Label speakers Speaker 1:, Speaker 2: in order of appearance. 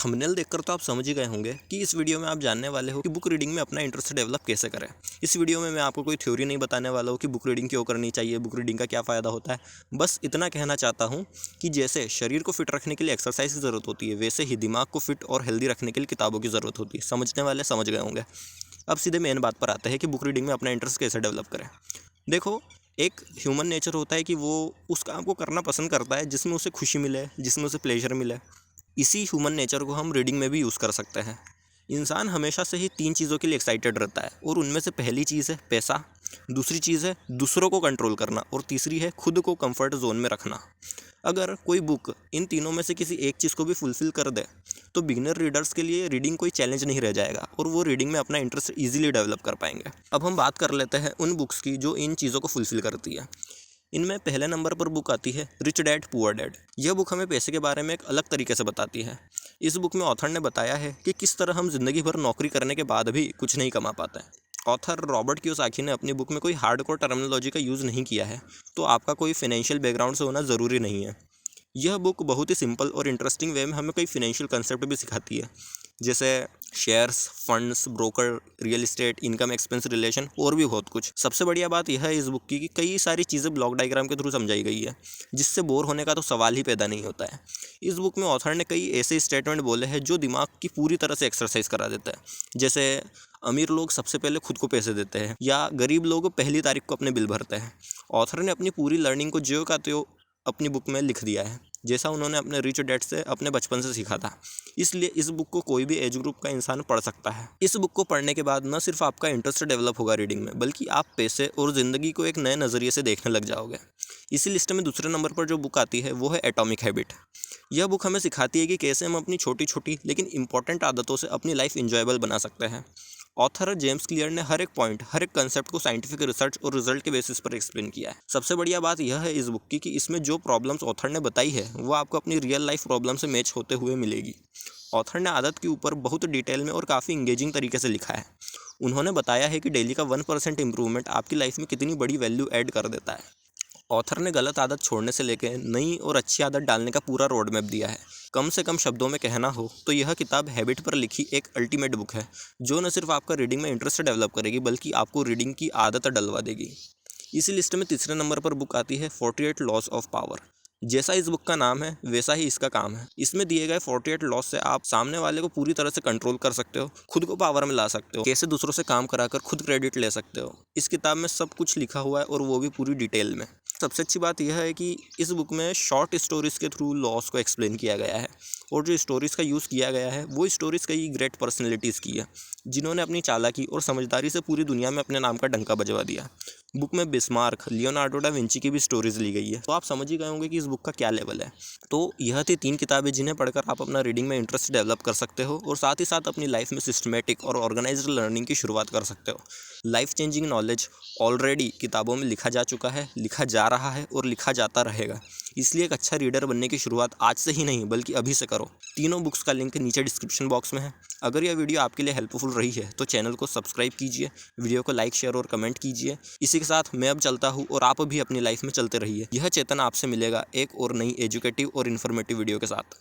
Speaker 1: Thumbnail देखकर तो आप समझ ही गए होंगे कि इस वीडियो में आप जानने वाले हो कि बुक रीडिंग में अपना इंटरेस्ट डेवलप कैसे करें। इस वीडियो में मैं आपको कोई थ्योरी नहीं बताने वाला हूँ कि बुक रीडिंग क्यों करनी चाहिए, बुक रीडिंग का क्या फ़ायदा होता है। बस इतना कहना चाहता हूँ कि जैसे शरीर को फिट रखने के लिए एक्सरसाइज की ज़रूरत होती है, वैसे ही दिमाग को फिट और हेल्दी रखने के लिए किताबों की ज़रूरत होती है। समझने वाले समझ गए होंगे। अब सीधे मेन बात पर आते हैं कि बुक रीडिंग में अपना इंटरेस्ट कैसे डेवलप करें। देखो, एक ह्यूमन नेचर होता है कि वो उस काम को करना पसंद करता है जिसमें उसे खुशी मिले, जिसमें उसे प्लेजर मिले। इसी ह्यूमन नेचर को हम रीडिंग में भी यूज़ कर सकते हैं। इंसान हमेशा से ही 3 चीज़ों के लिए एक्साइटेड रहता है और उनमें से पहली चीज़ है पैसा, दूसरी चीज़ है दूसरों को कंट्रोल करना और तीसरी है खुद को कंफर्ट जोन में रखना। अगर कोई बुक इन तीनों में से किसी एक चीज़ को भी फुलफ़िल कर दे तो बिगिनर रीडर्स के लिए रीडिंग कोई चैलेंज नहीं रह जाएगा और वो रीडिंग में अपना इंटरेस्ट ईजिली डेवलप कर पाएंगे। अब हम बात कर लेते हैं उन बुक्स की जो इन चीज़ों को फुलफ़िल करती है। इनमें पहले नंबर पर बुक आती है रिच डैड पुअर डैड। यह बुक हमें पैसे के बारे में एक अलग तरीके से बताती है। इस बुक में ऑथर ने बताया है कि किस तरह हम जिंदगी भर नौकरी करने के बाद भी कुछ नहीं कमा पाते हैं। ऑथर रॉबर्ट कियोसाकी ने अपनी बुक में कोई हार्डकोर टर्मिनोलॉजी का यूज़ नहीं किया है, तो आपका कोई फाइनेंशियल बैकग्राउंड से होना ज़रूरी नहीं है। यह बुक बहुत ही सिंपल और इंटरेस्टिंग वे में हमें कई फाइनेंशियल कंसेप्ट भी सिखाती है, जैसे shares, funds, broker, real estate, income expense relation और भी बहुत कुछ। सबसे बढ़िया बात यह है इस बुक की कि कई सारी चीज़ें ब्लॉक डायग्राम के थ्रू समझाई गई है, जिससे बोर होने का तो सवाल ही पैदा नहीं होता है। इस बुक में ऑथर ने कई ऐसे स्टेटमेंट बोले हैं जो दिमाग की पूरी तरह से एक्सरसाइज करा देता है, जैसे अमीर लोग सबसे पहले खुद को पैसे देते हैं या गरीब लोग पहली तारीख को अपने बिल भरते हैं। ऑथर ने अपनी पूरी लर्निंग को ज्यों का त्यों अपनी बुक में लिख दिया है, जैसा उन्होंने अपने रिच डैड से अपने बचपन से सीखा था। इसलिए इस बुक को कोई भी एज ग्रुप का इंसान पढ़ सकता है। इस बुक को पढ़ने के बाद न सिर्फ आपका इंटरेस्ट डेवलप होगा रीडिंग में, बल्कि आप पैसे और ज़िंदगी को एक नए नज़रिए से देखने लग जाओगे। इसी लिस्ट में दूसरे नंबर पर जो बुक आती है वो है एटॉमिक हैबिट। यह बुक हमें सिखाती है कि कैसे हम अपनी छोटी छोटी लेकिन इंपॉर्टेंट आदतों से अपनी लाइफ इंजॉयबल बना सकते हैं। ऑथर जेम्स क्लियर ने हर एक पॉइंट, हर एक कंसेप्ट को साइंटिफिक रिसर्च और रिजल्ट के बेसिस पर एक्सप्लेन किया है। सबसे बढ़िया बात यह है इस बुक की कि इसमें जो प्रॉब्लम्स ऑथर ने बताई है वो आपको अपनी रियल लाइफ प्रॉब्लम से मैच होते हुए मिलेगी। ऑथर ने आदत के ऊपर बहुत डिटेल में और काफ़ी इंगेजिंग तरीके से लिखा है। उन्होंने बताया है कि डेली का 1% इम्प्रूवमेंट आपकी लाइफ में कितनी बड़ी वैल्यू ऐड कर देता है। ऑथर ने गलत आदत छोड़ने से लेकर नई और अच्छी आदत डालने का पूरा रोड मैप दिया है। कम से कम शब्दों में कहना हो तो यह किताब हैबिट पर लिखी एक अल्टीमेट बुक है, जो न सिर्फ आपका रीडिंग में इंटरेस्ट डेवलप करेगी बल्कि आपको रीडिंग की आदत डलवा देगी। इसी लिस्ट में तीसरे नंबर पर बुक आती है 48 लॉज ऑफ पावर। जैसा इस बुक का नाम है वैसा ही इसका काम है। इसमें दिए गए 48 लॉज से आप सामने वाले को पूरी तरह से कंट्रोल कर सकते हो, खुद को पावर में ला सकते हो, कैसे दूसरों से काम कराकर खुद क्रेडिट ले सकते हो। इस किताब में सब कुछ लिखा हुआ है और वो भी पूरी डिटेल में। सबसे अच्छी बात यह है कि इस बुक में शॉर्ट स्टोरीज के थ्रू लॉस को एक्सप्लेन किया गया है और जो स्टोरीज़ का यूज़ किया गया है वो स्टोरीज़ कई ग्रेट पर्सनैलिटीज़ की है, जिन्होंने अपनी चालाकी और समझदारी से पूरी दुनिया में अपने नाम का डंका बजवा दिया। बुक में बिस्मार्क, लियोनार्डो डा विंची की भी स्टोरीज ली गई है, तो आप समझ ही गए होंगे कि इस बुक का क्या लेवल है। तो यह थी 3 किताबें जिन्हें पढ़कर आप अपना रीडिंग में इंटरेस्ट डेवलप कर सकते हो और साथ ही साथ अपनी लाइफ में सिस्टमेटिक और ऑर्गेनाइज्ड लर्निंग की शुरुआत कर सकते हो। लाइफ चेंजिंग नॉलेज ऑलरेडी किताबों में लिखा जा चुका है, लिखा जा रहा है और लिखा जाता रहेगा। इसलिए एक अच्छा रीडर बनने की शुरुआत आज से ही नहीं बल्कि अभी से करो। तीनों बुक्स का लिंक नीचे डिस्क्रिप्शन बॉक्स में है। अगर यह वीडियो आपके लिए हेल्पफुल रही है तो चैनल को सब्सक्राइब कीजिए, वीडियो को लाइक, शेयर और कमेंट कीजिए। इसी के साथ मैं अब चलता हूँ और आप भी अपनी लाइफ में चलते रहिए। यह चेतन आपसे मिलेगा एक और नई एजुकेटिव और इन्फॉर्मेटिव वीडियो के साथ।